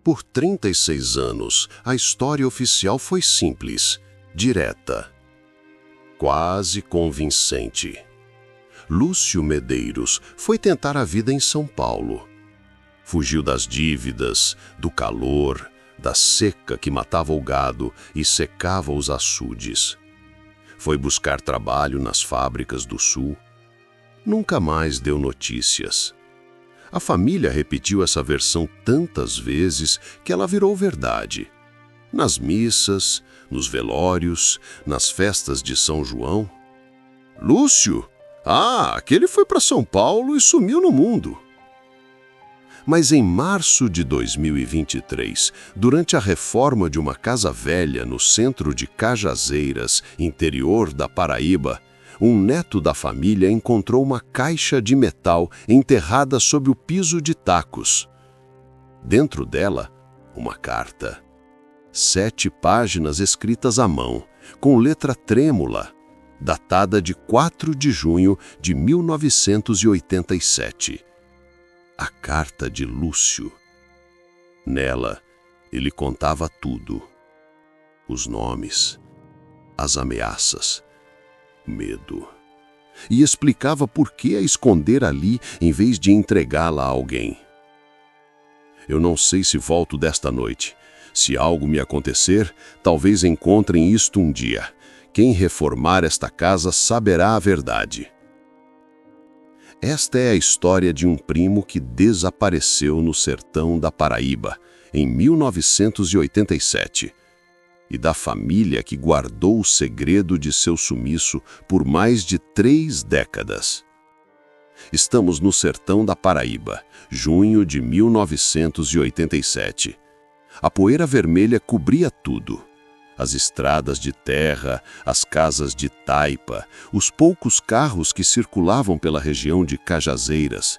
Por 36 anos, a história oficial foi simples, direta, quase convincente. Lúcio Medeiros foi tentar a vida em São Paulo. Fugiu das dívidas, do calor, da seca que matava o gado e secava os açudes. Foi buscar trabalho nas fábricas do sul. Nunca mais deu notícias. A família repetiu essa versão tantas vezes que ela virou verdade. Nas missas, nos velórios, nas festas de São João. Lúcio? Ah, aquele foi para São Paulo e sumiu no mundo. Mas em março de 2023, durante a reforma de uma casa velha no centro de Cajazeiras, interior da Paraíba, um neto da família encontrou uma caixa de metal enterrada sob o piso de tacos. Dentro dela, uma carta. 7 páginas escritas à mão, com letra trêmula, datada de 4 de junho de 1987. A carta de Lúcio. Nela, ele contava tudo. Os nomes, as ameaças, medo. E explicava por que a esconder ali em vez de entregá-la a alguém. Eu não sei se volto desta noite. Se algo me acontecer, talvez encontrem isto um dia. Quem reformar esta casa saberá a verdade. Esta é a história de um primo que desapareceu no sertão da Paraíba, em 1987, e da família que guardou o segredo de seu sumiço por mais de 3 décadas. Estamos no sertão da Paraíba, junho de 1987. A poeira vermelha cobria tudo. As estradas de terra, as casas de taipa, os poucos carros que circulavam pela região de Cajazeiras.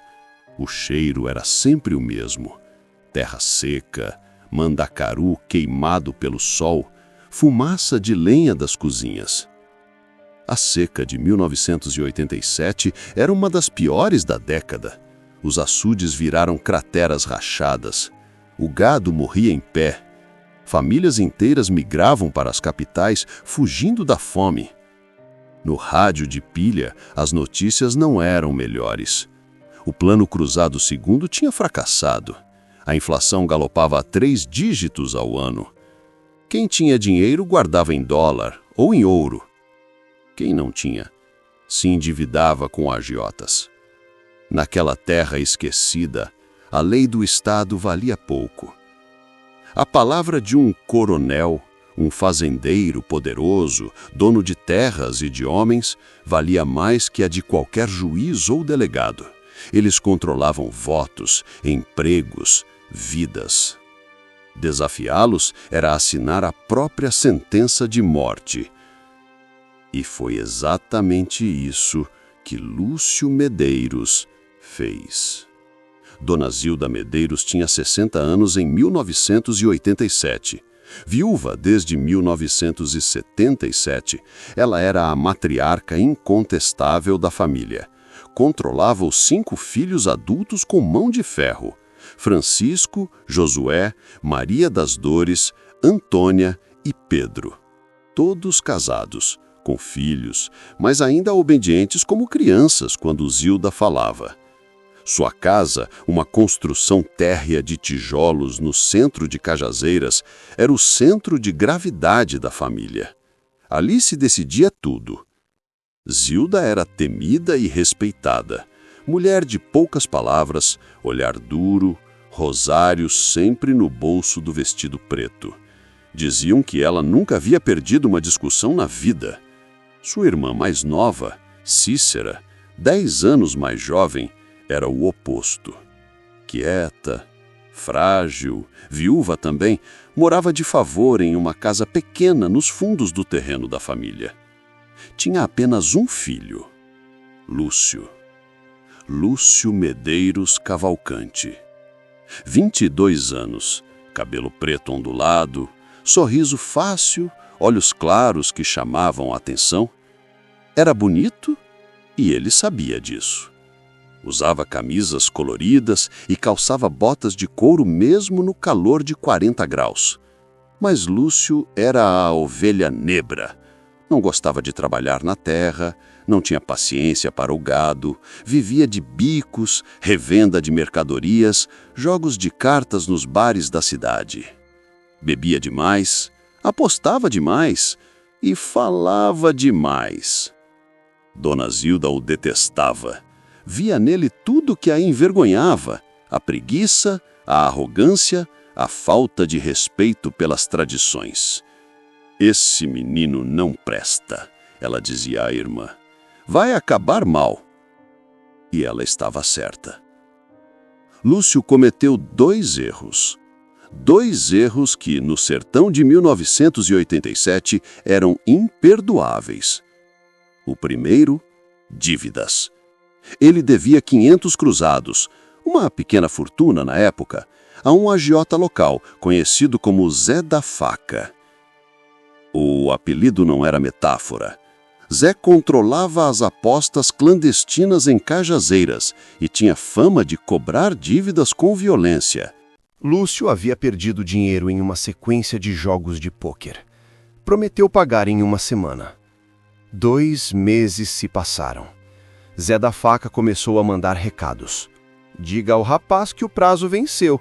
O cheiro era sempre o mesmo. Terra seca, mandacaru queimado pelo sol, fumaça de lenha das cozinhas. A seca de 1987 era uma das piores da década. Os açudes viraram crateras rachadas. O gado morria em pé. Famílias inteiras migravam para as capitais, fugindo da fome. No rádio de pilha, as notícias não eram melhores. O Plano Cruzado II tinha fracassado. A inflação galopava a 3 dígitos ao ano. Quem tinha dinheiro guardava em dólar ou em ouro. Quem não tinha, se endividava com agiotas. Naquela terra esquecida, a lei do Estado valia pouco. A palavra de um coronel, um fazendeiro poderoso, dono de terras e de homens, valia mais que a de qualquer juiz ou delegado. Eles controlavam votos, empregos, vidas. Desafiá-los era assinar a própria sentença de morte. E foi exatamente isso que Lúcio Medeiros fez. Dona Zilda Medeiros tinha 60 anos em 1987. Viúva desde 1977, ela era a matriarca incontestável da família. Controlava os 5 filhos adultos com mão de ferro: Francisco, Josué, Maria das Dores, Antônia e Pedro. Todos casados, com filhos, mas ainda obedientes como crianças quando Zilda falava. Sua casa, uma construção térrea de tijolos no centro de Cajazeiras, era o centro de gravidade da família. Ali se decidia tudo. Zilda era temida e respeitada. Mulher de poucas palavras, olhar duro, rosário sempre no bolso do vestido preto. Diziam que ela nunca havia perdido uma discussão na vida. Sua irmã mais nova, Cícera, 10 anos mais jovem, era o oposto. Quieta, frágil, viúva também, morava de favor em uma casa pequena nos fundos do terreno da família. Tinha apenas um filho, Lúcio. Lúcio Medeiros Cavalcante. 22 anos, cabelo preto ondulado, sorriso fácil, olhos claros que chamavam a atenção. Era bonito e ele sabia disso. Usava camisas coloridas e calçava botas de couro mesmo no calor de 40 graus. Mas Lúcio era a ovelha nebra. Não gostava de trabalhar na terra, não tinha paciência para o gado, vivia de bicos, revenda de mercadorias, jogos de cartas nos bares da cidade. Bebia demais, apostava demais e falava demais. Dona Zilda o detestava. Via nele tudo que a envergonhava: a preguiça, a arrogância, a falta de respeito pelas tradições. Esse menino não presta, ela dizia à irmã. Vai acabar mal. E ela estava certa. Lúcio cometeu 2 erros. 2 erros que, no sertão de 1987, eram imperdoáveis. O primeiro, dívidas. Ele devia 500 cruzados, uma pequena fortuna na época, a um agiota local, conhecido como Zé da Faca. O apelido não era metáfora. Zé controlava as apostas clandestinas em Cajazeiras e tinha fama de cobrar dívidas com violência. Lúcio havia perdido dinheiro em uma sequência de jogos de pôquer. Prometeu pagar em uma semana. 2 meses se passaram. Zé da Faca começou a mandar recados. Diga ao rapaz que o prazo venceu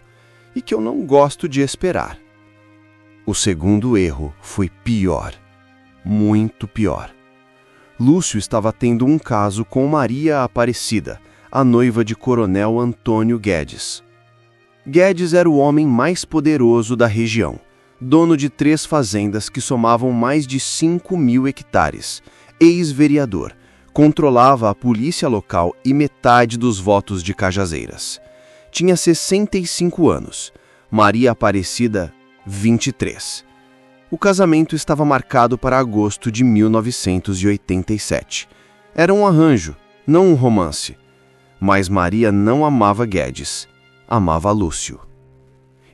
e que eu não gosto de esperar. O segundo erro foi pior. Muito pior. Lúcio estava tendo um caso com Maria Aparecida, a noiva de Coronel Antônio Guedes. Guedes era o homem mais poderoso da região, dono de 3 fazendas que somavam mais de 5.000 hectares, ex-vereador, controlava a polícia local e metade dos votos de Cajazeiras. Tinha 65 anos, Maria Aparecida, 23. O casamento estava marcado para agosto de 1987. Era um arranjo, não um romance. Mas Maria não amava Guedes, amava Lúcio.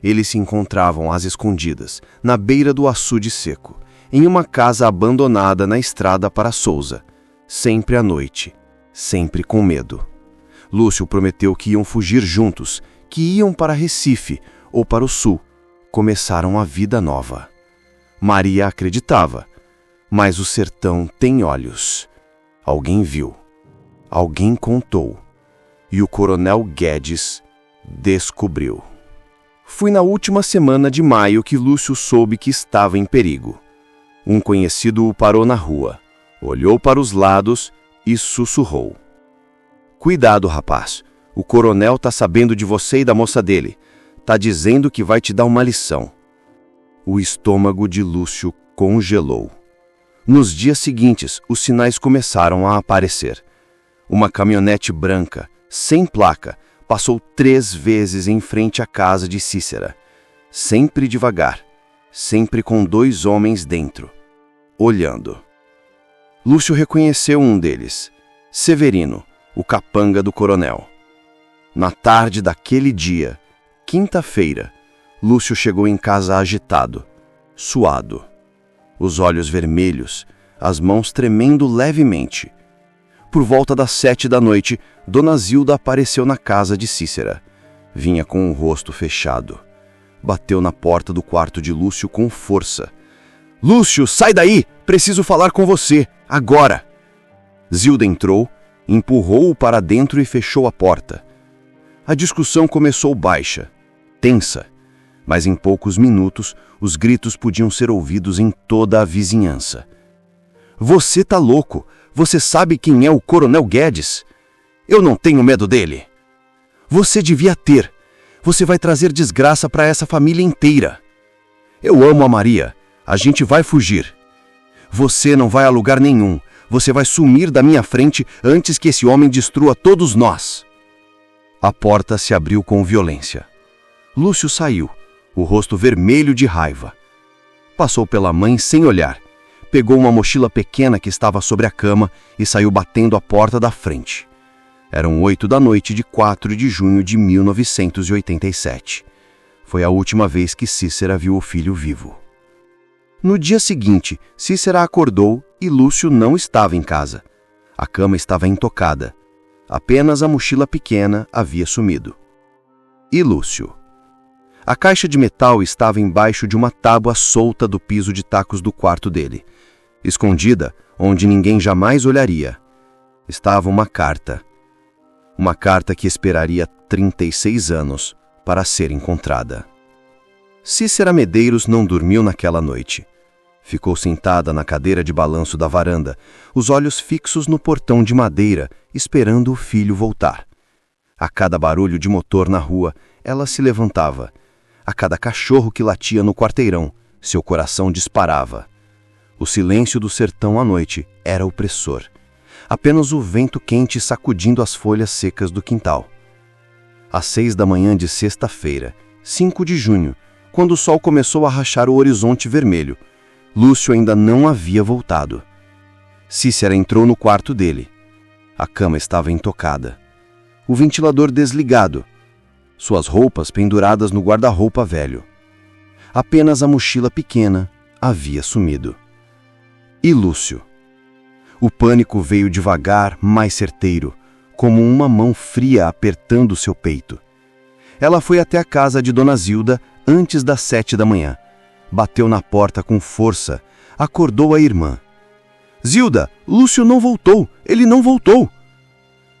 Eles se encontravam às escondidas, na beira do açude seco, em uma casa abandonada na estrada para Sousa, sempre à noite, sempre com medo. Lúcio prometeu que iam fugir juntos, que iam para Recife ou para o sul, começaram uma vida nova. Maria acreditava, mas o sertão tem olhos. Alguém viu, alguém contou, e o Coronel Guedes descobriu. Foi na última semana de maio que Lúcio soube que estava em perigo. Um conhecido o parou na rua, olhou para os lados e sussurrou. Cuidado, rapaz, o coronel tá sabendo de você e da moça dele. Tá dizendo que vai te dar uma lição. O estômago de Lúcio congelou. Nos dias seguintes, os sinais começaram a aparecer. Uma caminhonete branca, sem placa, passou 3 vezes em frente à casa de Cícera. Sempre devagar, sempre com 2 homens dentro, olhando. Lúcio reconheceu um deles, Severino, o capanga do coronel. Na tarde daquele dia, quinta-feira, Lúcio chegou em casa agitado, suado, os olhos vermelhos, as mãos tremendo levemente. Por volta das 7 da noite, Dona Zilda apareceu na casa de Cícera. Vinha com o rosto fechado. Bateu na porta do quarto de Lúcio com força. Lúcio, sai daí! Preciso falar com você, agora! Zilda entrou, empurrou-o para dentro e fechou a porta. A discussão começou baixa, tensa, mas em poucos minutos os gritos podiam ser ouvidos em toda a vizinhança. Você tá louco! Você sabe quem é o Coronel Guedes? Eu não tenho medo dele. Você devia ter. Você vai trazer desgraça para essa família inteira. Eu amo a Maria. A gente vai fugir. Você não vai a lugar nenhum. Você vai sumir da minha frente antes que esse homem destrua todos nós. A porta se abriu com violência. Lúcio saiu, o rosto vermelho de raiva. Passou pela mãe sem olhar. Pegou uma mochila pequena que estava sobre a cama e saiu batendo a porta da frente. Eram 8 da noite de 4 de junho de 1987. Foi a última vez que Cícera viu o filho vivo. No dia seguinte, Cícera acordou e Lúcio não estava em casa. A cama estava intocada. Apenas a mochila pequena havia sumido. E Lúcio? A caixa de metal estava embaixo de uma tábua solta do piso de tacos do quarto dele. Escondida, onde ninguém jamais olharia, estava uma carta. Uma carta que esperaria 36 anos para ser encontrada. Cícera Medeiros não dormiu naquela noite. Ficou sentada na cadeira de balanço da varanda, os olhos fixos no portão de madeira, esperando o filho voltar. A cada barulho de motor na rua, ela se levantava. A cada cachorro que latia no quarteirão, seu coração disparava. O silêncio do sertão à noite era opressor. Apenas o vento quente sacudindo as folhas secas do quintal. Às 6 da manhã de sexta-feira, 5 de junho, quando o sol começou a rachar o horizonte vermelho, Lúcio ainda não havia voltado. Cícera entrou no quarto dele. A cama estava intocada. O ventilador desligado. Suas roupas penduradas no guarda-roupa velho. Apenas a mochila pequena havia sumido. E Lúcio? O pânico veio devagar, mais certeiro, como uma mão fria apertando seu peito. Ela foi até a casa de Dona Zilda antes das 7 da manhã. Bateu na porta com força, acordou a irmã. Zilda, Lúcio não voltou, ele não voltou.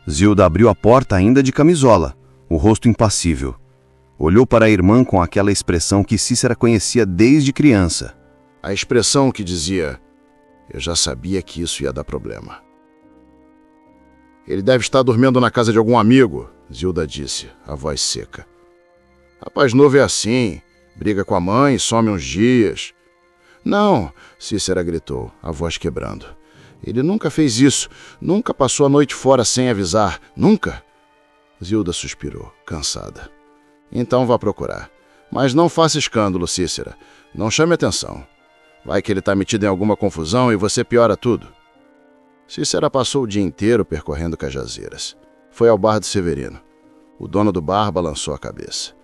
Zilda abriu a porta ainda de camisola, o rosto impassível. Olhou para a irmã com aquela expressão que Cícera conhecia desde criança. A expressão que dizia: eu já sabia que isso ia dar problema. Ele deve estar dormindo na casa de algum amigo, Zilda disse, a voz seca. Rapaz novo é assim, briga com a mãe e some uns dias. Não, Cícera gritou, a voz quebrando. Ele nunca fez isso, nunca passou a noite fora sem avisar, nunca. Zilda suspirou, cansada. Então vá procurar. Mas não faça escândalo, Cícera. Não chame atenção. Vai que ele está metido em alguma confusão e você piora tudo. Cícera passou o dia inteiro percorrendo Cajazeiras. Foi ao bar do Severino. O dono do bar balançou a cabeça.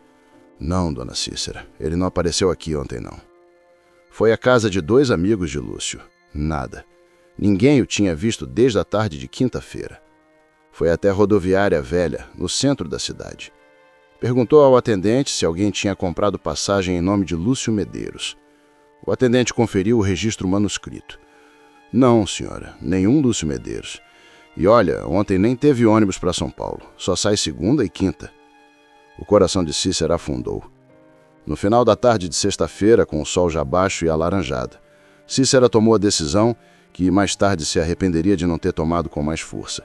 Não, dona Cícera, ele não apareceu aqui ontem, não. Foi à casa de 2 amigos de Lúcio. Nada. Ninguém o tinha visto desde a tarde de quinta-feira. Foi até a rodoviária velha, no centro da cidade. Perguntou ao atendente se alguém tinha comprado passagem em nome de Lúcio Medeiros. O atendente conferiu o registro manuscrito. Não, senhora, nenhum Lúcio Medeiros. E olha, ontem nem teve ônibus para São Paulo. Só sai segunda e quinta. O coração de Cícera afundou. No final da tarde de sexta-feira, com o sol já baixo e alaranjado, Cícera tomou a decisão que mais tarde se arrependeria de não ter tomado com mais força.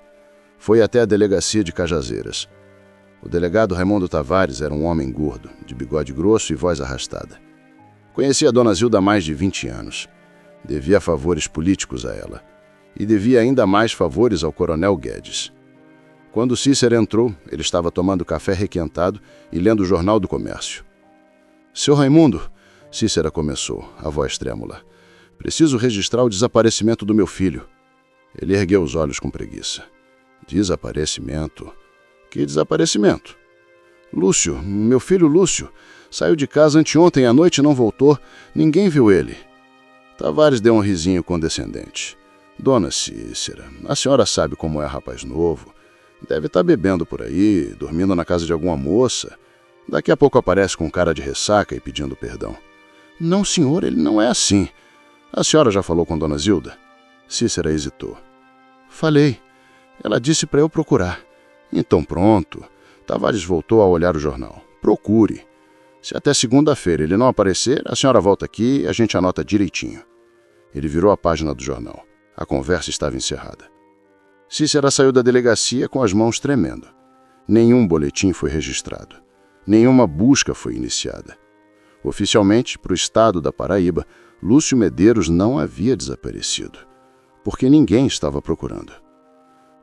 Foi até a delegacia de Cajazeiras. O delegado Raimundo Tavares era um homem gordo, de bigode grosso e voz arrastada. Conhecia a Dona Zilda há mais de 20 anos. Devia favores políticos a ela. E devia ainda mais favores ao coronel Guedes. Quando Cícera entrou, ele estava tomando café requentado e lendo o Jornal do Comércio. Seu Raimundo, Cícera começou, a voz trêmula. Preciso registrar o desaparecimento do meu filho. Ele ergueu os olhos com preguiça. Desaparecimento? Que desaparecimento? Lúcio, meu filho Lúcio, saiu de casa anteontem à noite e não voltou. Ninguém viu ele. Tavares deu um risinho condescendente. Dona Cícera, a senhora sabe como é rapaz novo. Deve estar bebendo por aí, dormindo na casa de alguma moça. Daqui a pouco aparece com cara de ressaca e pedindo perdão. Não, senhor, ele não é assim. A senhora já falou com Dona Zilda? Cícera hesitou. Falei. Ela disse para eu procurar. Então pronto. Tavares voltou a olhar o jornal. Procure. Se até segunda-feira ele não aparecer, a senhora volta aqui e a gente anota direitinho. Ele virou a página do jornal. A conversa estava encerrada. Cícera saiu da delegacia com as mãos tremendo. Nenhum boletim foi registrado. Nenhuma busca foi iniciada. Oficialmente, para o estado da Paraíba, Lúcio Medeiros não havia desaparecido, porque ninguém estava procurando.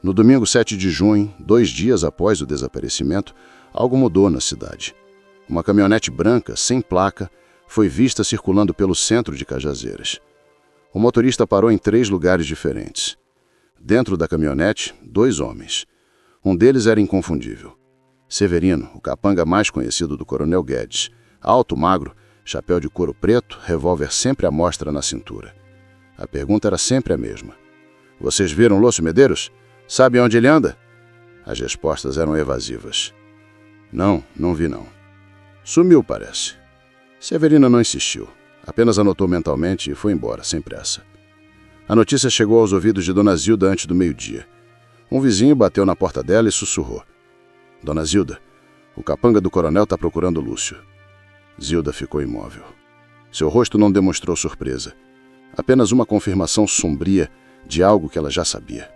No domingo 7 de junho, 2 dias após o desaparecimento, algo mudou na cidade. Uma caminhonete branca, sem placa, foi vista circulando pelo centro de Cajazeiras. O motorista parou em 3 lugares diferentes. Dentro da caminhonete, 2 homens. Um deles era inconfundível. Severino, o capanga mais conhecido do coronel Guedes. Alto, magro, chapéu de couro preto, revólver sempre à mostra na cintura. A pergunta era sempre a mesma. Vocês viram Lúcio Medeiros? Sabem onde ele anda? As respostas eram evasivas. Não vi não. Sumiu, parece. Severina não insistiu. Apenas anotou mentalmente e foi embora, sem pressa. A notícia chegou aos ouvidos de Dona Zilda antes do meio-dia. Um vizinho bateu na porta dela e sussurrou. Dona Zilda, o capanga do coronel está procurando Lúcio. Zilda ficou imóvel. Seu rosto não demonstrou surpresa. Apenas uma confirmação sombria de algo que ela já sabia.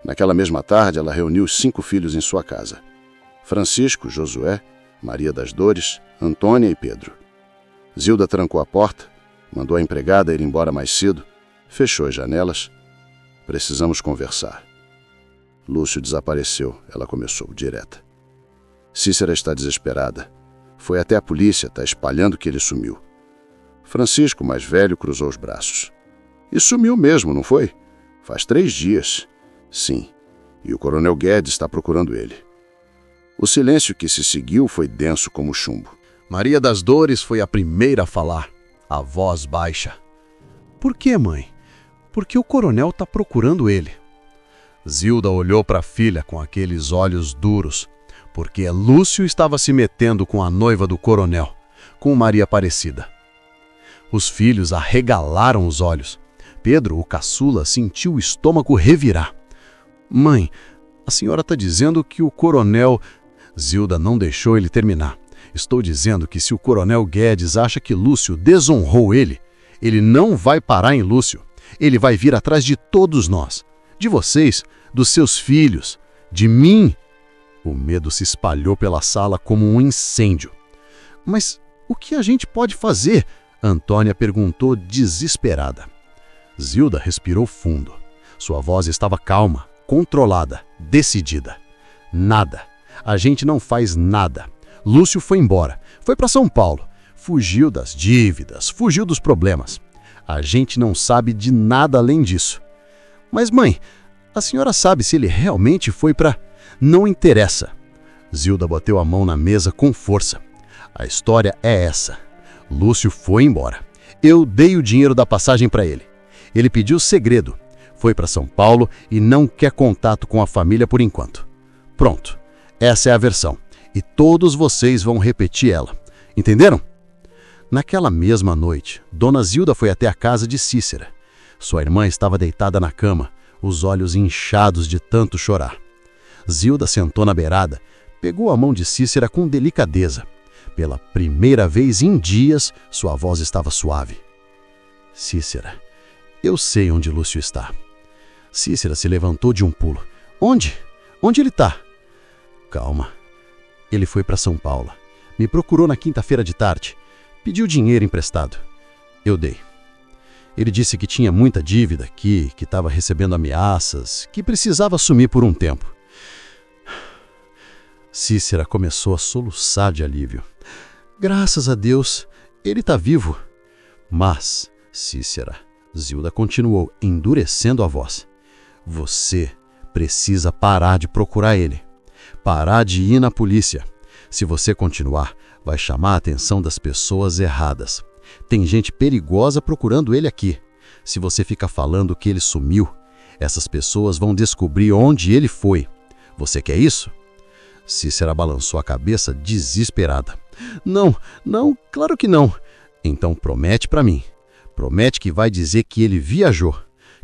Naquela mesma tarde, ela reuniu os 5 filhos em sua casa. Francisco, Josué, Maria das Dores, Antônia e Pedro. Zilda trancou a porta, mandou a empregada ir embora mais cedo, fechou as janelas. Precisamos conversar. Lúcio desapareceu, ela começou, direta. Cícera está desesperada. Foi até a polícia, está espalhando que ele sumiu. Francisco, mais velho, cruzou os braços. E sumiu mesmo, não foi? Faz 3 dias. Sim, e o coronel Guedes está procurando ele. O silêncio que se seguiu foi denso como chumbo. Maria das Dores foi a primeira a falar, a voz baixa. Por que, mãe? Porque o coronel está procurando ele. Zilda olhou para a filha com aqueles olhos duros, porque Lúcio estava se metendo com a noiva do coronel, com Maria Aparecida. Os filhos arregalaram os olhos. Pedro, o caçula, sentiu o estômago revirar. Mãe, a senhora está dizendo que o coronel... Zilda não deixou ele terminar. Estou dizendo que se o coronel Guedes acha que Lúcio desonrou ele não vai parar em Lúcio. Ele vai vir atrás de todos nós. De vocês, dos seus filhos, de mim. O medo se espalhou pela sala como um incêndio. Mas o que a gente pode fazer? Antônia perguntou desesperada. Zilda respirou fundo. Sua voz estava calma, controlada, decidida. Nada. A gente não faz nada. Lúcio foi embora. Foi para São Paulo. Fugiu das dívidas, fugiu dos problemas. A gente não sabe de nada além disso. Mas, mãe, a senhora sabe se ele realmente foi para... Não interessa. Zilda bateu a mão na mesa com força. A história é essa. Lúcio foi embora. Eu dei o dinheiro da passagem para ele. Ele pediu segredo. Foi para São Paulo e não quer contato com a família por enquanto. Pronto. Essa é a versão. E todos vocês vão repetir ela. Entenderam? Naquela mesma noite, Dona Zilda foi até a casa de Cícera. Sua irmã estava deitada na cama, os olhos inchados de tanto chorar. Zilda sentou na beirada, pegou a mão de Cícera com delicadeza. Pela primeira vez em dias, sua voz estava suave. Cícera, eu sei onde Lúcio está. Cícera se levantou de um pulo. Onde? Onde ele está? Calma. Ele foi para São Paulo. Me procurou na quinta-feira de tarde. Pediu dinheiro emprestado. Eu dei. Ele disse que tinha muita dívida aqui, que estava recebendo ameaças, que precisava sumir por um tempo. Cícera começou a soluçar de alívio. Graças a Deus, ele está vivo. Mas, Cícera, Zilda continuou, endurecendo a voz. Você precisa parar de procurar ele. Parar de ir na polícia. Se você continuar, vai chamar a atenção das pessoas erradas. Tem gente perigosa procurando ele aqui. Se você ficar falando que ele sumiu, essas pessoas vão descobrir onde ele foi. Você quer isso? Cícera balançou a cabeça desesperada. Não, claro que não. Então promete para mim. Promete que vai dizer que ele viajou.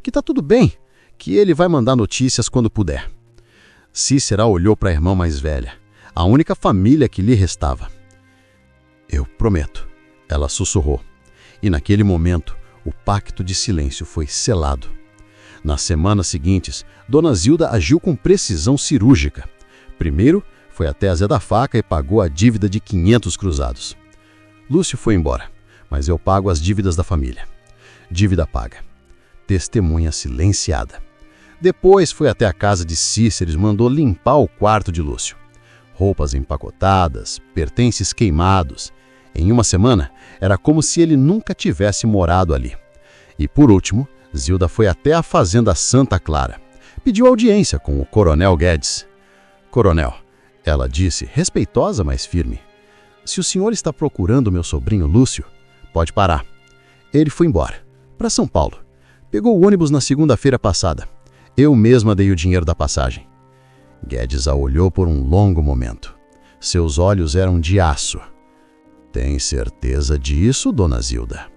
Que tá tudo bem. Que ele vai mandar notícias quando puder. Cícera olhou para a irmã mais velha, a única família que lhe restava. Eu prometo, ela sussurrou. E naquele momento, o pacto de silêncio foi selado. Nas semanas seguintes, Dona Zilda agiu com precisão cirúrgica. Primeiro, foi até a Zé da Faca e pagou a dívida de 500 cruzados. Lúcio foi embora, mas eu pago as dívidas da família. Dívida paga. Testemunha silenciada. Depois foi até a casa de Cícera e mandou limpar o quarto de Lúcio. Roupas empacotadas, pertences queimados. Em uma semana, era como se ele nunca tivesse morado ali. E por último, Zilda foi até a fazenda Santa Clara. Pediu audiência com o coronel Guedes. Coronel, ela disse, respeitosa, mas firme. Se o senhor está procurando meu sobrinho Lúcio, pode parar. Ele foi embora, para São Paulo. Pegou o ônibus na segunda-feira passada. Eu mesma dei o dinheiro da passagem. Guedes a olhou por um longo momento. Seus olhos eram de aço. Tem certeza disso, dona Zilda?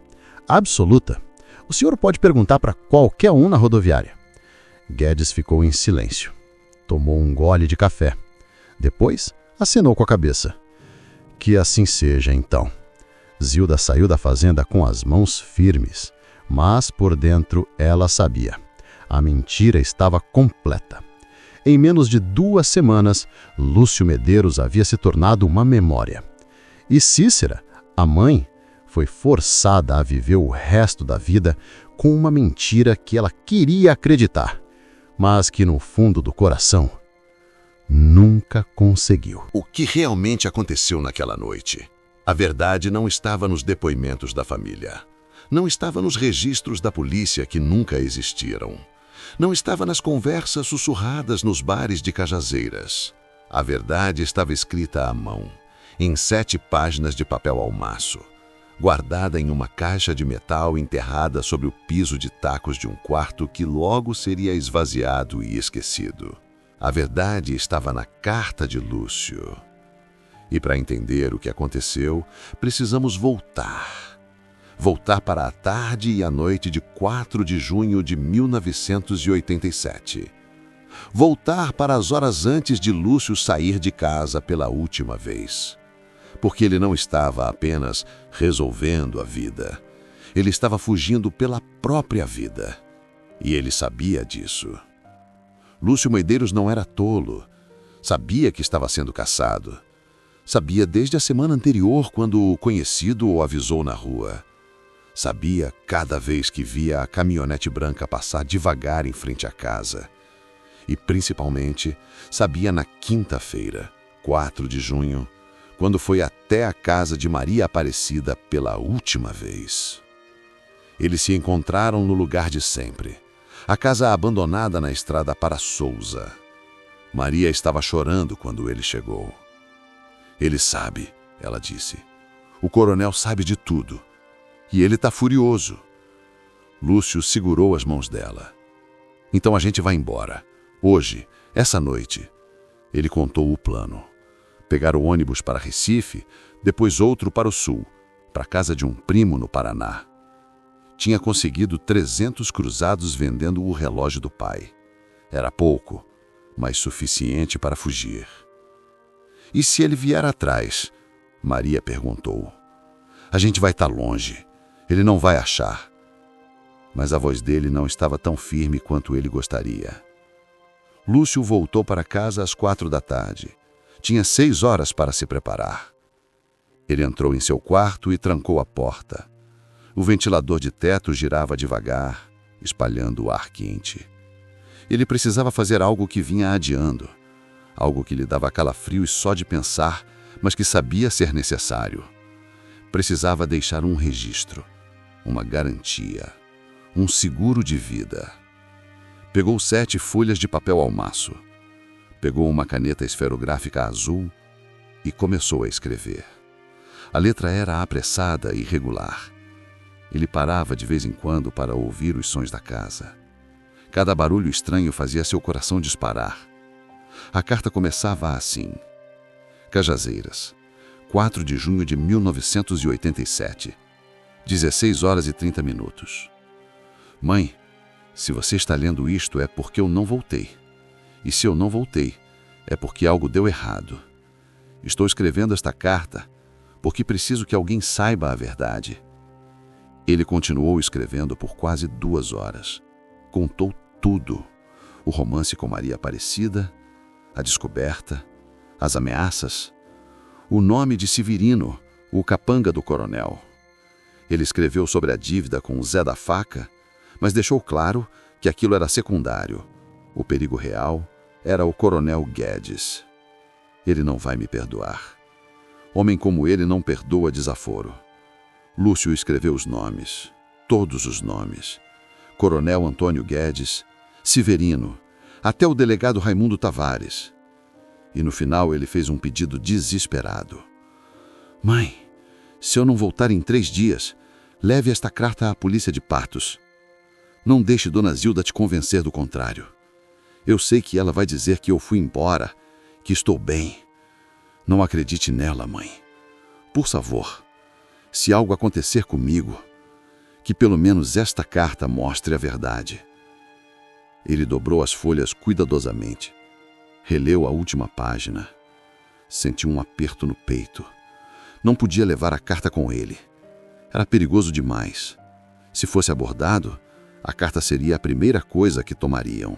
Absoluta. O senhor pode perguntar para qualquer um na rodoviária. Guedes ficou em silêncio. Tomou um gole de café. Depois, acenou com a cabeça. Que assim seja, então. Zilda saiu da fazenda com as mãos firmes, mas por dentro ela sabia. A mentira estava completa. Em menos de 2 semanas, Lúcio Medeiros havia se tornado uma memória. E Cícera, a mãe, foi forçada a viver o resto da vida com uma mentira que ela queria acreditar, mas que no fundo do coração nunca conseguiu. O que realmente aconteceu naquela noite? A verdade não estava nos depoimentos da família. Não estava nos registros da polícia que nunca existiram. Não estava nas conversas sussurradas nos bares de Cajazeiras. A verdade estava escrita à mão, em 7 páginas de papel almaço, guardada em uma caixa de metal enterrada sobre o piso de tacos de um quarto que logo seria esvaziado e esquecido. A verdade estava na carta de Lúcio. E para entender o que aconteceu, precisamos voltar. Voltar para a tarde e a noite de 4 de junho de 1987. Voltar para as horas antes de Lúcio sair de casa pela última vez. Porque ele não estava apenas resolvendo a vida. Ele estava fugindo pela própria vida. E ele sabia disso. Lúcio Medeiros não era tolo. Sabia que estava sendo caçado. Sabia desde a semana anterior, quando o conhecido o avisou na rua. Sabia cada vez que via a caminhonete branca passar devagar em frente à casa. E, principalmente, sabia na quinta-feira, 4 de junho, quando foi até a casa de Maria Aparecida pela última vez. Eles se encontraram no lugar de sempre, a casa abandonada na estrada para Souza. Maria estava chorando quando ele chegou. Ele sabe, ela disse. O coronel sabe de tudo. E ele está furioso. Lúcio segurou as mãos dela. Então a gente vai embora. Hoje, essa noite. Ele contou o plano. Pegar o ônibus para Recife, depois outro para o sul, para a casa de um primo no Paraná. Tinha conseguido 300 cruzados vendendo o relógio do pai. Era pouco, mas suficiente para fugir. E se ele vier atrás? Maria perguntou. A gente vai estar longe. Ele não vai achar. Mas a voz dele não estava tão firme quanto ele gostaria. Lúcio voltou para casa às 4 da tarde. Tinha 6 horas para se preparar. Ele entrou em seu quarto e trancou a porta. O ventilador de teto girava devagar, espalhando o ar quente. Ele precisava fazer algo que vinha adiando. Algo que lhe dava calafrios só de pensar, mas que sabia ser necessário. Precisava deixar um registro, uma garantia, um seguro de vida. Pegou 7 folhas de papel almaço. Pegou uma caneta esferográfica azul e começou a escrever. A letra era apressada e irregular. Ele parava de vez em quando para ouvir os sons da casa. Cada barulho estranho fazia seu coração disparar. A carta começava assim. Cajazeiras, 4 de junho de 1987, 16 horas e 30 minutos. Mãe, se você está lendo isto é porque eu não voltei. E se eu não voltei, é porque algo deu errado. Estou escrevendo esta carta porque preciso que alguém saiba a verdade. Ele continuou escrevendo por quase 2 horas. Contou tudo. O romance com Maria Aparecida, a descoberta, as ameaças, o nome de Severino, o capanga do coronel. Ele escreveu sobre a dívida com o Zé da Faca, mas deixou claro que aquilo era secundário. O perigo real era o coronel Guedes. Ele não vai me perdoar. Homem como ele não perdoa desaforo. Lúcio escreveu os nomes, todos os nomes. Coronel Antônio Guedes, Severino, até o delegado Raimundo Tavares. E no final ele fez um pedido desesperado. Mãe, se eu não voltar em 3 dias, leve esta carta à polícia de Patos. Não deixe Dona Zilda te convencer do contrário. Eu sei que ela vai dizer que eu fui embora, que estou bem. Não acredite nela, mãe. Por favor, se algo acontecer comigo, que pelo menos esta carta mostre a verdade. Ele dobrou as folhas cuidadosamente, releu a última página. Sentiu um aperto no peito. Não podia levar a carta com ele. Era perigoso demais. Se fosse abordado, a carta seria a primeira coisa que tomariam.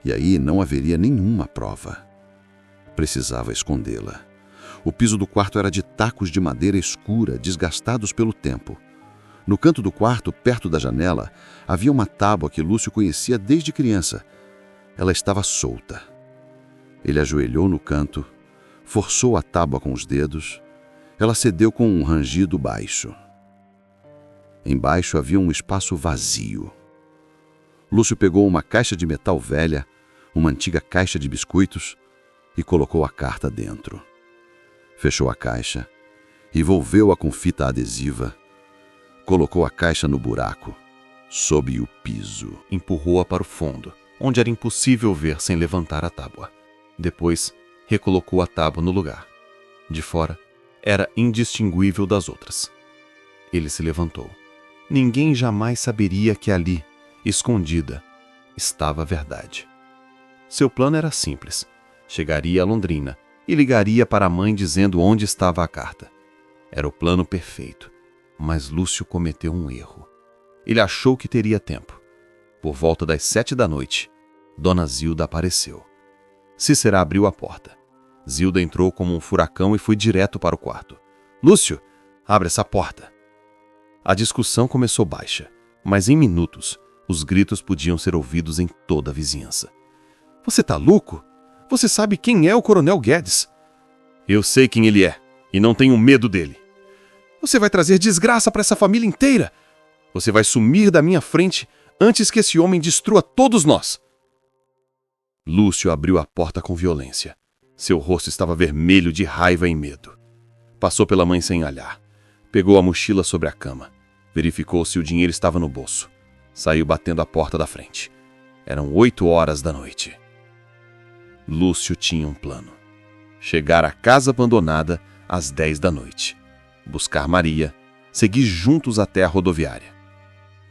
E aí não haveria nenhuma prova. Precisava escondê-la. O piso do quarto era de tacos de madeira escura, desgastados pelo tempo. No canto do quarto, perto da janela, havia uma tábua que Lúcio conhecia desde criança. Ela estava solta. Ele ajoelhou no canto, forçou a tábua com os dedos. Ela cedeu com um rangido baixo. Embaixo havia um espaço vazio. Lúcio pegou uma caixa de metal velha, uma antiga caixa de biscoitos, e colocou a carta dentro. Fechou a caixa, envolveu-a com fita adesiva, colocou a caixa no buraco, sob o piso. Empurrou-a para o fundo, onde era impossível ver sem levantar a tábua. Depois, recolocou a tábua no lugar. De fora, era indistinguível das outras. Ele se levantou. Ninguém jamais saberia que ali, escondida, estava a verdade. Seu plano era simples. Chegaria a Londrina e ligaria para a mãe dizendo onde estava a carta. Era o plano perfeito, mas Lúcio cometeu um erro. Ele achou que teria tempo. Por volta das 7 da noite, Dona Zilda apareceu. Cícera abriu a porta. Zilda entrou como um furacão e foi direto para o quarto. Lúcio, abre essa porta. A discussão começou baixa, mas em minutos, os gritos podiam ser ouvidos em toda a vizinhança. Você tá louco? Você sabe quem é o Coronel Guedes? Eu sei quem ele é, e não tenho medo dele. Você vai trazer desgraça para essa família inteira. Você vai sumir da minha frente antes que esse homem destrua todos nós. Lúcio abriu a porta com violência. Seu rosto estava vermelho de raiva e medo. Passou pela mãe sem olhar. Pegou a mochila sobre a cama. Verificou se o dinheiro estava no bolso. Saiu batendo a porta da frente. Eram 8 horas da noite. Lúcio tinha um plano. Chegar à casa abandonada às 10 da noite. Buscar Maria, seguir juntos até a rodoviária.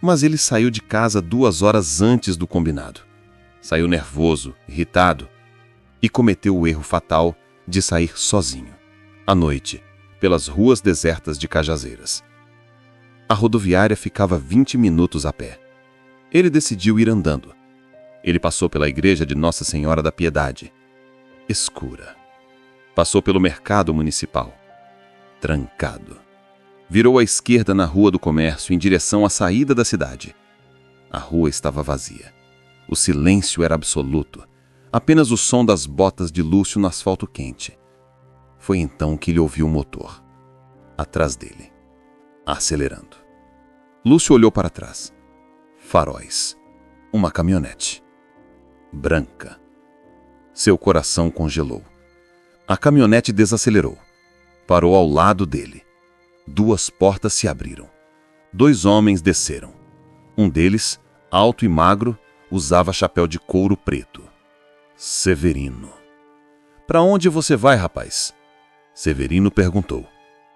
Mas ele saiu de casa 2 horas antes do combinado. Saiu nervoso, irritado, e cometeu o erro fatal de sair sozinho, à noite, pelas ruas desertas de Cajazeiras. A rodoviária ficava 20 minutos a pé. Ele decidiu ir andando. Ele passou pela igreja de Nossa Senhora da Piedade, escura. Passou pelo mercado municipal, trancado. Virou à esquerda na Rua do Comércio em direção à saída da cidade. A rua estava vazia. O silêncio era absoluto. Apenas o som das botas de Lúcio no asfalto quente. Foi então que ele ouviu o motor, atrás dele, acelerando. Lúcio olhou para trás. Faróis. Uma caminhonete. Branca. Seu coração congelou. A caminhonete desacelerou. Parou ao lado dele. 2 portas se abriram. 2 homens desceram. Um deles, alto e magro, usava chapéu de couro preto. Severino. Para onde você vai, rapaz? Severino perguntou.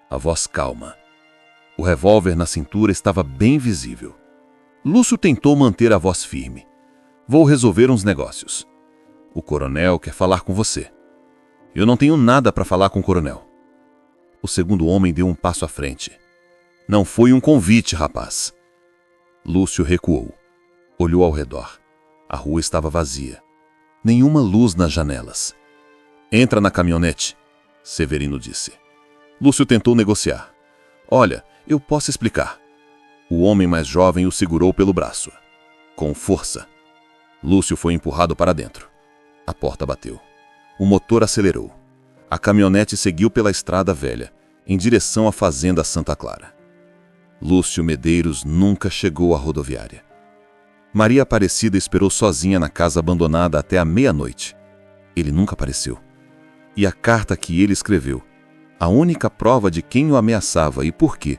A voz calma. O revólver na cintura estava bem visível. Lúcio tentou manter a voz firme. Vou resolver uns negócios. O coronel quer falar com você. Eu não tenho nada para falar com o coronel. O segundo homem deu um passo à frente. Não foi um convite, rapaz. Lúcio recuou. Olhou ao redor. A rua estava vazia. Nenhuma luz nas janelas. Entra na caminhonete, Severino disse. Lúcio tentou negociar. Olha, eu posso explicar. O homem mais jovem o segurou pelo braço. Com força. Lúcio foi empurrado para dentro. A porta bateu. O motor acelerou. A caminhonete seguiu pela estrada velha, em direção à fazenda Santa Clara. Lúcio Medeiros nunca chegou à rodoviária. Maria Aparecida esperou sozinha na casa abandonada até a meia-noite. Ele nunca apareceu. E a carta que ele escreveu, a única prova de quem o ameaçava e por quê,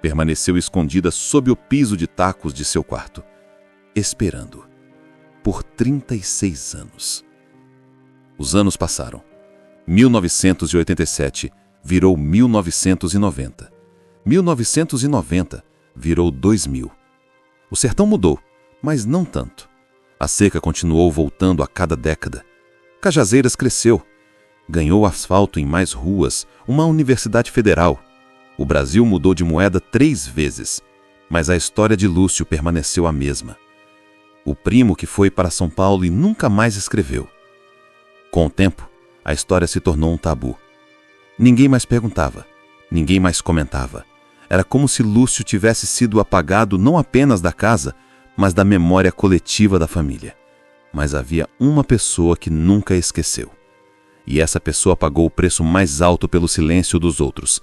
permaneceu escondida sob o piso de tacos de seu quarto, esperando. por 36 anos. Os anos passaram. 1987 virou 1990. 1990 virou 2000. O sertão mudou, mas não tanto. A seca continuou voltando a cada década. Cajazeiras cresceu. Ganhou asfalto em mais ruas, uma universidade federal. O Brasil mudou de moeda 3 vezes, mas a história de Lúcio permaneceu a mesma. O primo que foi para São Paulo e nunca mais escreveu. Com o tempo, a história se tornou um tabu. Ninguém mais perguntava, ninguém mais comentava. Era como se Lúcio tivesse sido apagado não apenas da casa, mas da memória coletiva da família. Mas havia uma pessoa que nunca esqueceu. E essa pessoa pagou o preço mais alto pelo silêncio dos outros.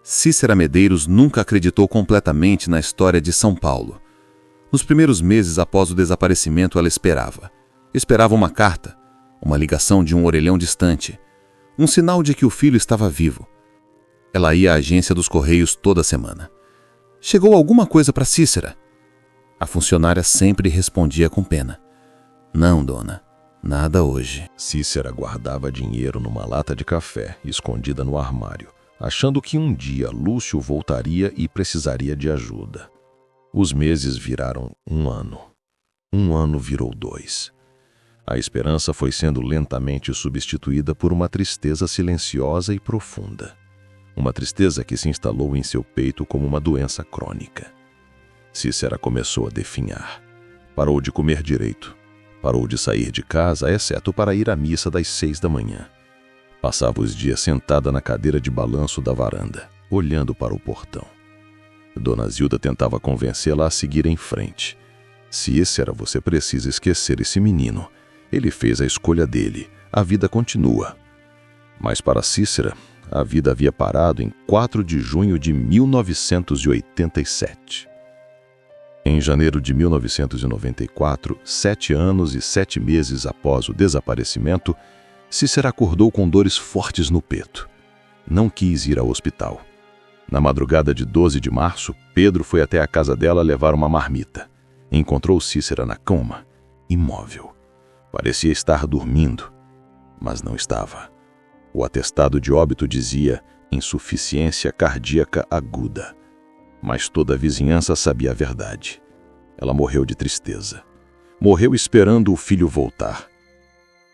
Cícera Medeiros nunca acreditou completamente na história de São Paulo. Nos primeiros meses após o desaparecimento, ela esperava. Esperava uma carta, uma ligação de um orelhão distante, um sinal de que o filho estava vivo. Ela ia à agência dos Correios toda semana. Chegou alguma coisa para Cícera? A funcionária sempre respondia com pena. Não, dona, nada hoje. Cícera guardava dinheiro numa lata de café, escondida no armário, achando que um dia Lúcio voltaria e precisaria de ajuda. Os meses viraram 1 ano. 1 ano virou 2. A esperança foi sendo lentamente substituída por uma tristeza silenciosa e profunda. Uma tristeza que se instalou em seu peito como uma doença crônica. Cícera começou a definhar. Parou de comer direito. Parou de sair de casa, exceto para ir à missa das 6 da manhã. Passava os dias sentada na cadeira de balanço da varanda, olhando para o portão. Dona Zilda tentava convencê-la a seguir em frente. Cícera, você precisa esquecer esse menino. Ele fez a escolha dele. A vida continua. Mas para Cícera, a vida havia parado em 4 de junho de 1987. Em janeiro de 1994, 7 anos e 7 meses após o desaparecimento, Cícera acordou com dores fortes no peito. Não quis ir ao hospital. Na madrugada de 12 de março, Pedro foi até a casa dela levar uma marmita. Encontrou Cícera na cama, imóvel. Parecia estar dormindo, mas não estava. O atestado de óbito dizia insuficiência cardíaca aguda. Mas toda a vizinhança sabia a verdade. Ela morreu de tristeza. Morreu esperando o filho voltar.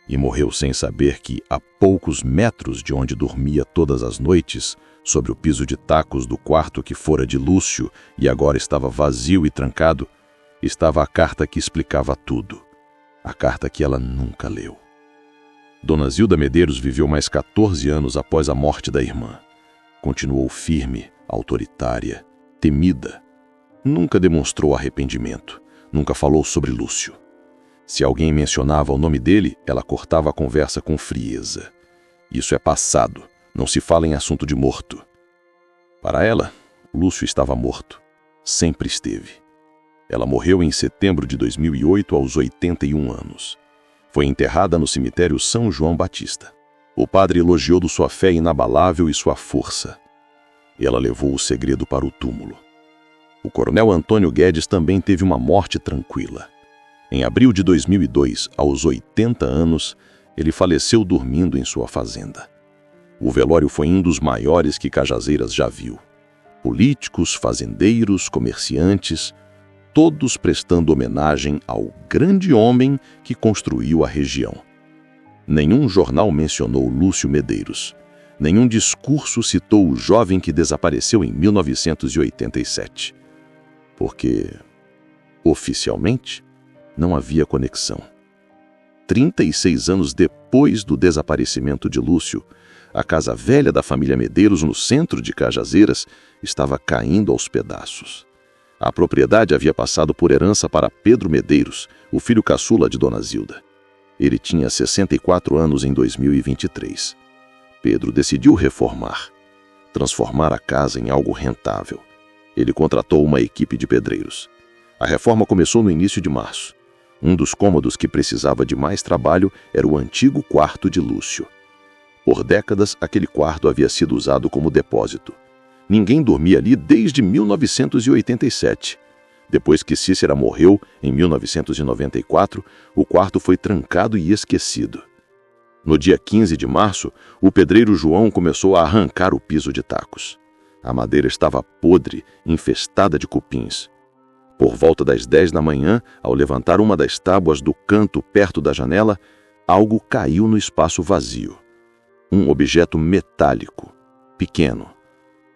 E morreu sem saber que, a poucos metros de onde dormia todas as noites, sobre o piso de tacos do quarto que fora de Lúcio e agora estava vazio e trancado, estava a carta que explicava tudo. A carta que ela nunca leu. Dona Zilda Medeiros viveu mais 14 anos após a morte da irmã. Continuou firme, autoritária, temida. Nunca demonstrou arrependimento. Nunca falou sobre Lúcio. Se alguém mencionava o nome dele, ela cortava a conversa com frieza. Isso é passado. Não se fala em assunto de morto. Para ela, Lúcio estava morto. Sempre esteve. Ela morreu em setembro de 2008 aos 81 anos. Foi enterrada no cemitério São João Batista. O padre elogiou de sua fé inabalável e sua força. Ela levou o segredo para o túmulo. O coronel Antônio Guedes também teve uma morte tranquila. Em abril de 2002, aos 80 anos, ele faleceu dormindo em sua fazenda. O velório foi um dos maiores que Cajazeiras já viu. Políticos, fazendeiros, comerciantes, todos prestando homenagem ao grande homem que construiu a região. Nenhum jornal mencionou Lúcio Medeiros. Nenhum discurso citou o jovem que desapareceu em 1987. Porque, oficialmente, não havia conexão. 36 anos depois do desaparecimento de Lúcio, a casa velha da família Medeiros, no centro de Cajazeiras, estava caindo aos pedaços. A propriedade havia passado por herança para Pedro Medeiros, o filho caçula de Dona Zilda. Ele tinha 64 anos em 2023. Pedro decidiu reformar, transformar a casa em algo rentável. Ele contratou uma equipe de pedreiros. A reforma começou no início de março. Um dos cômodos que precisava de mais trabalho era o antigo quarto de Lúcio. Por décadas, aquele quarto havia sido usado como depósito. Ninguém dormia ali desde 1987. Depois que Cícera morreu, em 1994, o quarto foi trancado e esquecido. No dia 15 de março, o pedreiro João começou a arrancar o piso de tacos. A madeira estava podre, infestada de cupins. Por volta das 10 da manhã, ao levantar uma das tábuas do canto perto da janela, algo caiu no espaço vazio. Um objeto metálico, pequeno.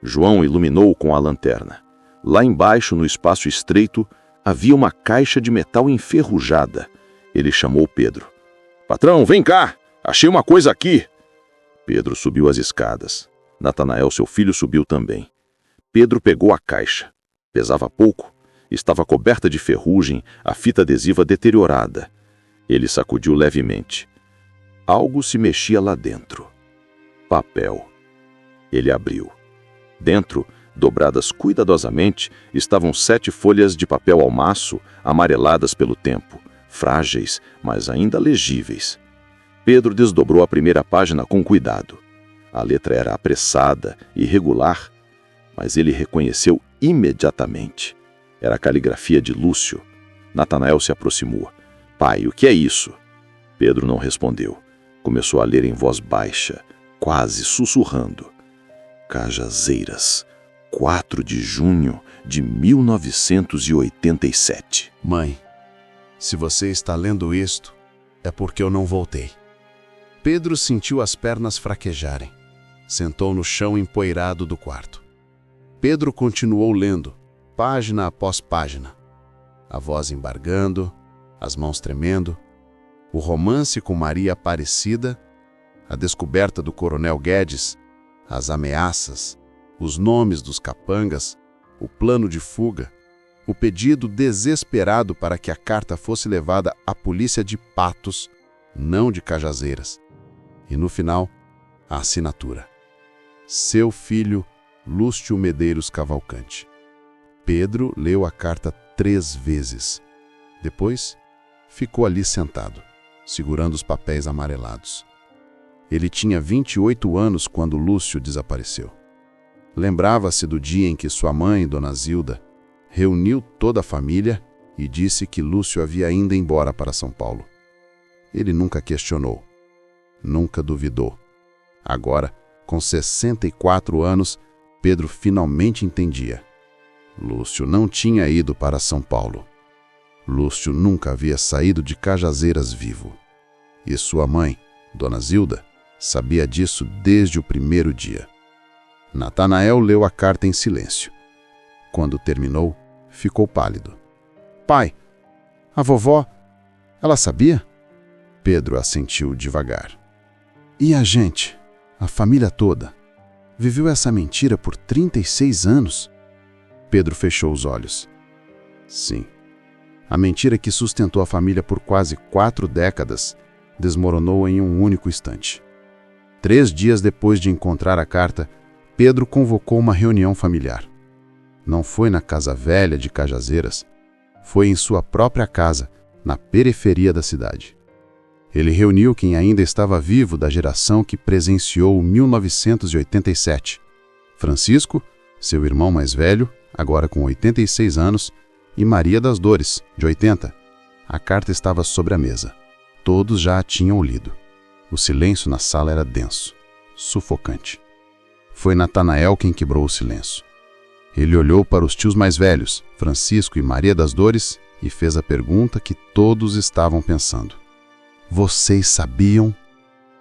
João iluminou com a lanterna. Lá embaixo, no espaço estreito, havia uma caixa de metal enferrujada. Ele chamou Pedro. "Patrão, vem cá! Achei uma coisa aqui!" Pedro subiu as escadas. Natanael, seu filho, subiu também. Pedro pegou a caixa. Pesava pouco. Estava coberta de ferrugem, a fita adesiva deteriorada. Ele sacudiu levemente. Algo se mexia lá dentro. Papel. Ele abriu. Dentro, dobradas cuidadosamente, estavam 7 folhas de papel ao maço, amareladas pelo tempo, frágeis, mas ainda legíveis. Pedro desdobrou a primeira página com cuidado. A letra era apressada, irregular, mas ele reconheceu imediatamente. Era a caligrafia de Lúcio. Natanael se aproximou. "Pai, o que é isso?" Pedro não respondeu. Começou a ler em voz baixa, quase sussurrando. "Cajazeiras, 4 de junho de 1987. Mãe, se você está lendo isto, é porque eu não voltei." Pedro sentiu as pernas fraquejarem. Sentou no chão empoeirado do quarto. Pedro continuou lendo, página após página. A voz embargando, as mãos tremendo, o romance com Maria Aparecida, a descoberta do Coronel Guedes, as ameaças, os nomes dos capangas, o plano de fuga, o pedido desesperado para que a carta fosse levada à polícia de Patos, não de Cajazeiras. E no final, a assinatura. Seu filho, Lúcio Medeiros Cavalcante. Pedro leu a carta 3 vezes. Depois, ficou ali sentado, segurando os papéis amarelados. Ele tinha 28 anos quando Lúcio desapareceu. Lembrava-se do dia em que sua mãe, Dona Zilda, reuniu toda a família e disse que Lúcio havia ido embora para São Paulo. Ele nunca questionou, nunca duvidou. Agora, com 64 anos, Pedro finalmente entendia. Lúcio não tinha ido para São Paulo. Lúcio nunca havia saído de Cajazeiras vivo. E sua mãe, Dona Zilda, sabia disso desde o primeiro dia. Natanael leu a carta em silêncio. Quando terminou, ficou pálido. "Pai, a vovó, ela sabia?" Pedro assentiu devagar. "E a gente, a família toda, viveu essa mentira por 36 anos?" Pedro fechou os olhos. Sim. A mentira que sustentou a família por quase 4 décadas desmoronou em um único instante. 3 dias depois de encontrar a carta, Pedro convocou uma reunião familiar. Não foi na casa velha de Cajazeiras, foi em sua própria casa, na periferia da cidade. Ele reuniu quem ainda estava vivo da geração que presenciou 1987. Francisco, seu irmão mais velho, agora com 86 anos, e Maria das Dores, de 80. A carta estava sobre a mesa. Todos já a tinham lido. O silêncio na sala era denso, sufocante. Foi Natanael quem quebrou o silêncio. Ele olhou para os tios mais velhos, Francisco e Maria das Dores, e fez a pergunta que todos estavam pensando. "Vocês sabiam?"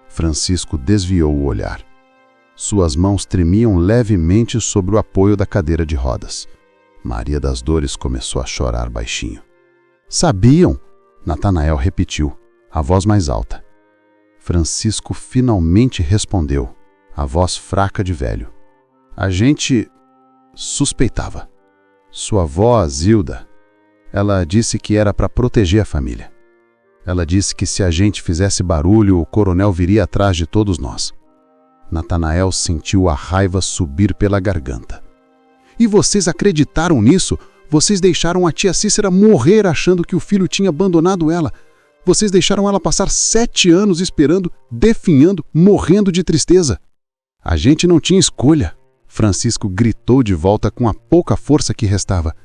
Francisco desviou o olhar. Suas mãos tremiam levemente sobre o apoio da cadeira de rodas. Maria das Dores começou a chorar baixinho. "Sabiam?" Natanael repetiu, a voz mais alta. Francisco finalmente respondeu, a voz fraca de velho. "A gente suspeitava. Sua avó, Zilda, ela disse que era para proteger a família. Ela disse que se a gente fizesse barulho, o coronel viria atrás de todos nós." Natanael sentiu a raiva subir pela garganta. "E vocês acreditaram nisso? Vocês deixaram a tia Cícera morrer achando que o filho tinha abandonado ela. Vocês deixaram ela passar 7 anos esperando, definhando, morrendo de tristeza." "A gente não tinha escolha." Francisco gritou de volta com a pouca força que restava.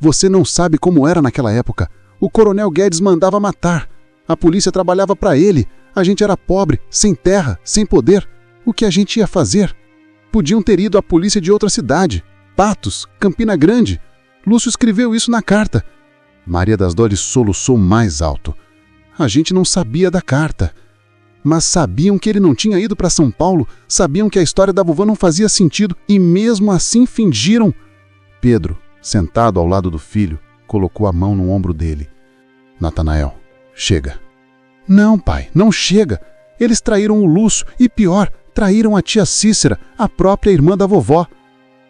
Você não sabe como era naquela época. O Coronel Guedes mandava matar. A polícia trabalhava para ele. A gente era pobre, sem terra, sem poder. O que a gente ia fazer? Podiam ter ido à polícia de outra cidade. Patos, Campina Grande. Lúcio escreveu isso na carta. Maria das Dores soluçou mais alto. A gente não sabia da carta. Mas sabiam que ele não tinha ido para São Paulo, sabiam que a história da vovó não fazia sentido e mesmo assim fingiram. Pedro, sentado ao lado do filho, colocou a mão no ombro dele. Natanael, chega. Não, pai, não chega. Eles traíram o Lúcio e, pior, traíram a tia Cícera, a própria irmã da vovó.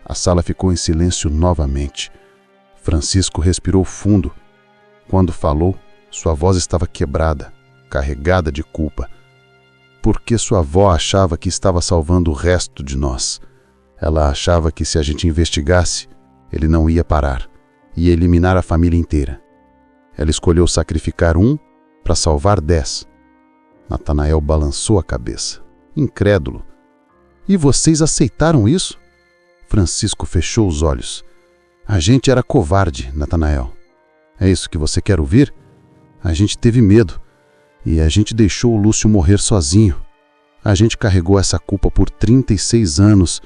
A sala ficou em silêncio novamente. Francisco respirou fundo. Quando falou, sua voz estava quebrada, carregada de culpa. Porque sua avó achava que estava salvando o resto de nós. Ela achava que se a gente investigasse, ele não ia parar, ia eliminar a família inteira. Ela escolheu sacrificar um para salvar 10. Natanael balançou a cabeça, incrédulo. E vocês aceitaram isso? Francisco fechou os olhos. A gente era covarde, Natanael. É isso que você quer ouvir? A gente teve medo. E a gente deixou o Lúcio morrer sozinho. A gente carregou essa culpa por 36 anos.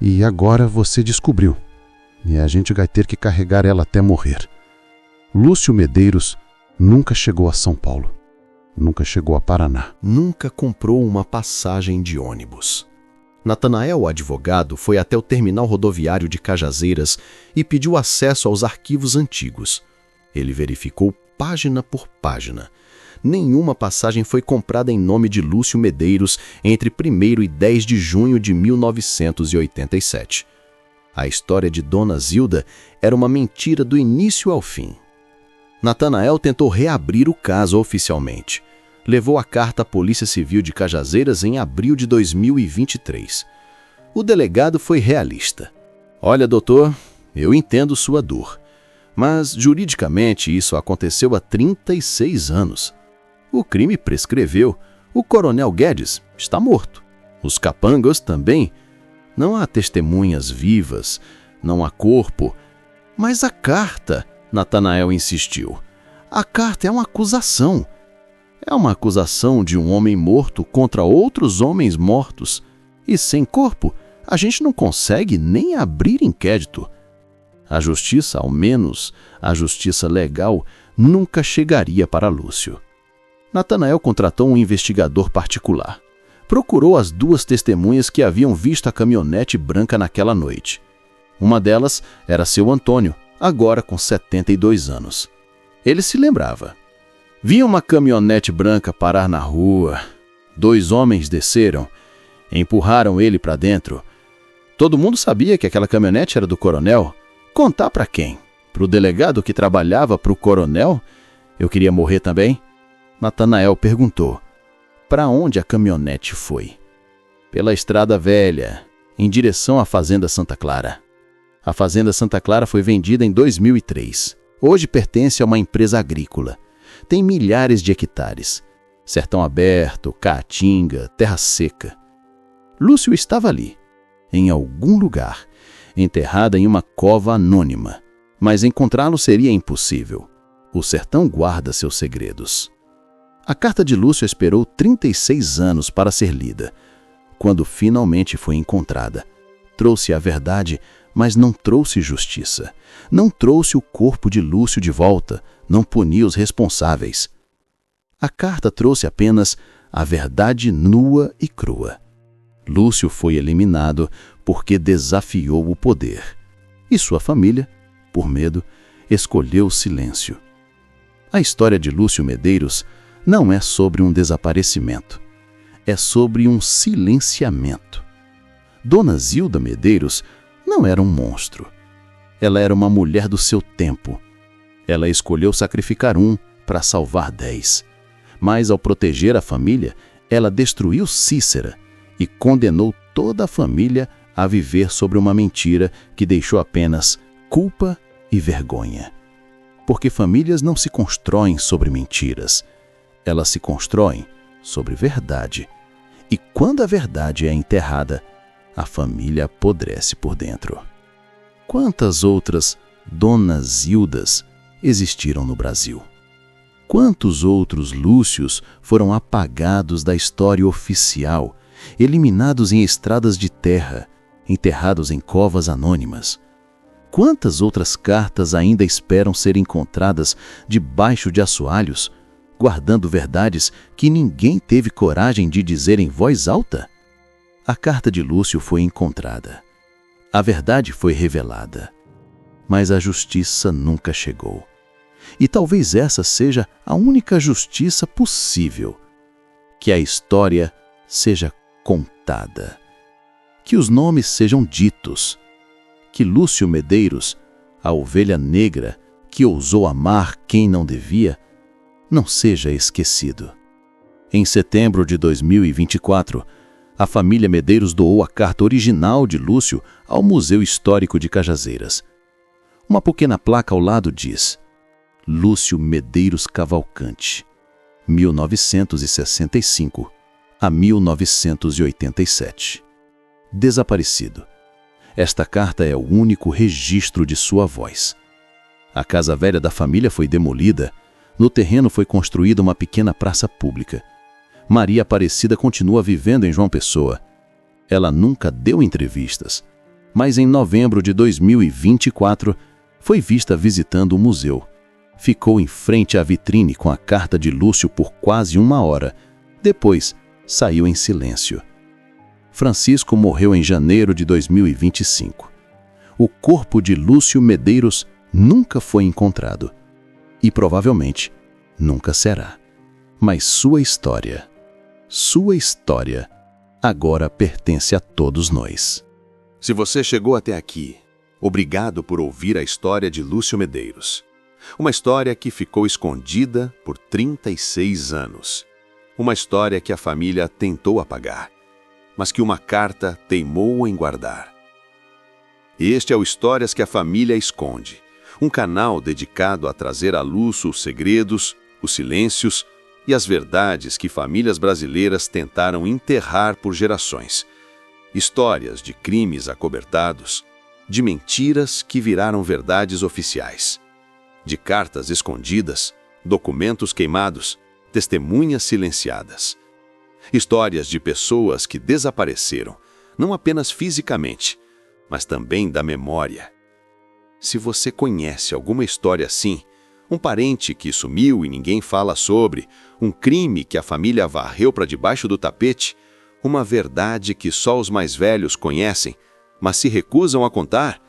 E agora você descobriu. E a gente vai ter que carregar ela até morrer. Lúcio Medeiros nunca chegou a São Paulo. Nunca chegou a Paraná. Nunca comprou uma passagem de ônibus. Natanael, o advogado, foi até o terminal rodoviário de Cajazeiras e pediu acesso aos arquivos antigos. Ele verificou página por página. Nenhuma passagem foi comprada em nome de Lúcio Medeiros entre 1º e 10 de junho de 1987. A história de Dona Zilda era uma mentira do início ao fim. Natanael tentou reabrir o caso oficialmente. Levou a carta à Polícia Civil de Cajazeiras em abril de 2023. O delegado foi realista. Olha, doutor, eu entendo sua dor, mas juridicamente isso aconteceu há 36 anos. O crime prescreveu. O Coronel Guedes está morto. Os capangas também. Não há testemunhas vivas, não há corpo. Mas a carta, Natanael insistiu. A carta é uma acusação. É uma acusação de um homem morto contra outros homens mortos. E sem corpo, a gente não consegue nem abrir inquérito. A justiça, ao menos a justiça legal, nunca chegaria para Lúcio. Natanael contratou um investigador particular. Procurou as 2 testemunhas que haviam visto a caminhonete branca naquela noite. Uma delas era seu Antônio, agora com 72 anos. Ele se lembrava. Vi uma caminhonete branca parar na rua. 2 homens desceram, empurraram ele para dentro. Todo mundo sabia que aquela caminhonete era do coronel. Contar para quem? Para o delegado que trabalhava para o coronel? Eu queria morrer também? Natanael perguntou. Para onde a caminhonete foi? Pela Estrada Velha, em direção à Fazenda Santa Clara. A Fazenda Santa Clara foi vendida em 2003. Hoje pertence a uma empresa agrícola. Tem milhares de hectares. Sertão aberto, caatinga, terra seca. Lúcio estava ali, em algum lugar, enterrada em uma cova anônima. Mas encontrá-lo seria impossível. O sertão guarda seus segredos. A carta de Lúcio esperou 36 anos para ser lida. Quando finalmente foi encontrada, trouxe a verdade, mas não trouxe justiça. Não trouxe o corpo de Lúcio de volta, não puniu os responsáveis. A carta trouxe apenas a verdade nua e crua. Lúcio foi eliminado porque desafiou o poder. E sua família, por medo, escolheu o silêncio. A história de Lúcio Medeiros não é sobre um desaparecimento. É sobre um silenciamento. Dona Zilda Medeiros não era um monstro. Ela era uma mulher do seu tempo. Ela escolheu sacrificar um para salvar 10. Mas ao proteger a família, ela destruiu Cícera e condenou toda a família a viver sobre uma mentira que deixou apenas culpa e vergonha. Porque famílias não se constroem sobre mentiras. Elas se constroem sobre verdade. E quando a verdade é enterrada, a família apodrece por dentro. Quantas outras Donas Zildas existiram no Brasil. Quantos outros Lúcios foram apagados da história oficial, eliminados em estradas de terra, enterrados em covas anônimas? Quantas outras cartas ainda esperam ser encontradas debaixo de assoalhos, guardando verdades que ninguém teve coragem de dizer em voz alta? A carta de Lúcio foi encontrada. A verdade foi revelada. Mas a justiça nunca chegou. E talvez essa seja a única justiça possível. Que a história seja contada. Que os nomes sejam ditos. Que Lúcio Medeiros, a ovelha negra que ousou amar quem não devia, não seja esquecido. Em setembro de 2024, a família Medeiros doou a carta original de Lúcio ao Museu Histórico de Cajazeiras. Uma pequena placa ao lado diz: Lúcio Medeiros Cavalcante, 1965 a 1987. Desaparecido. Esta carta é o único registro de sua voz. A casa velha da família foi demolida. No terreno foi construída uma pequena praça pública. Maria Aparecida continua vivendo em João Pessoa. Ela nunca deu entrevistas, mas em novembro de 2024 foi vista visitando o museu. Ficou em frente à vitrine com a carta de Lúcio por quase 1 hora. Depois, saiu em silêncio. Francisco morreu em janeiro de 2025. O corpo de Lúcio Medeiros nunca foi encontrado. E provavelmente nunca será. Mas sua história, agora pertence a todos nós. Se você chegou até aqui, obrigado por ouvir a história de Lúcio Medeiros. Uma história que ficou escondida por 36 anos. Uma história que a família tentou apagar, mas que uma carta teimou em guardar. Este é o Histórias que a Família Esconde, um canal dedicado a trazer à luz os segredos, os silêncios e as verdades que famílias brasileiras tentaram enterrar por gerações. Histórias de crimes acobertados, de mentiras que viraram verdades oficiais, de cartas escondidas, documentos queimados, testemunhas silenciadas. Histórias de pessoas que desapareceram, não apenas fisicamente, mas também da memória. Se você conhece alguma história assim, um parente que sumiu e ninguém fala sobre, um crime que a família varreu para debaixo do tapete, uma verdade que só os mais velhos conhecem, mas se recusam a contar,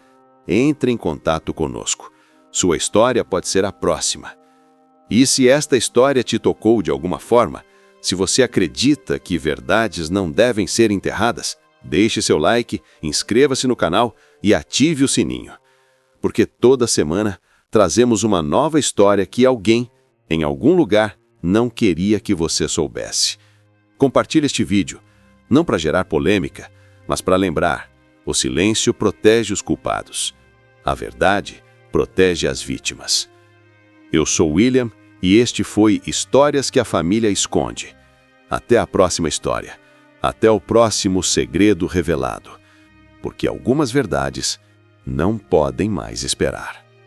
entre em contato conosco. Sua história pode ser a próxima. E se esta história te tocou de alguma forma, se você acredita que verdades não devem ser enterradas, deixe seu like, inscreva-se no canal e ative o sininho. Porque toda semana trazemos uma nova história que alguém, em algum lugar, não queria que você soubesse. Compartilhe este vídeo, não para gerar polêmica, mas para lembrar: o silêncio protege os culpados. A verdade protege as vítimas. Eu sou William e este foi Histórias que a Família Esconde. Até a próxima história. Até o próximo segredo revelado. Porque algumas verdades não podem mais esperar.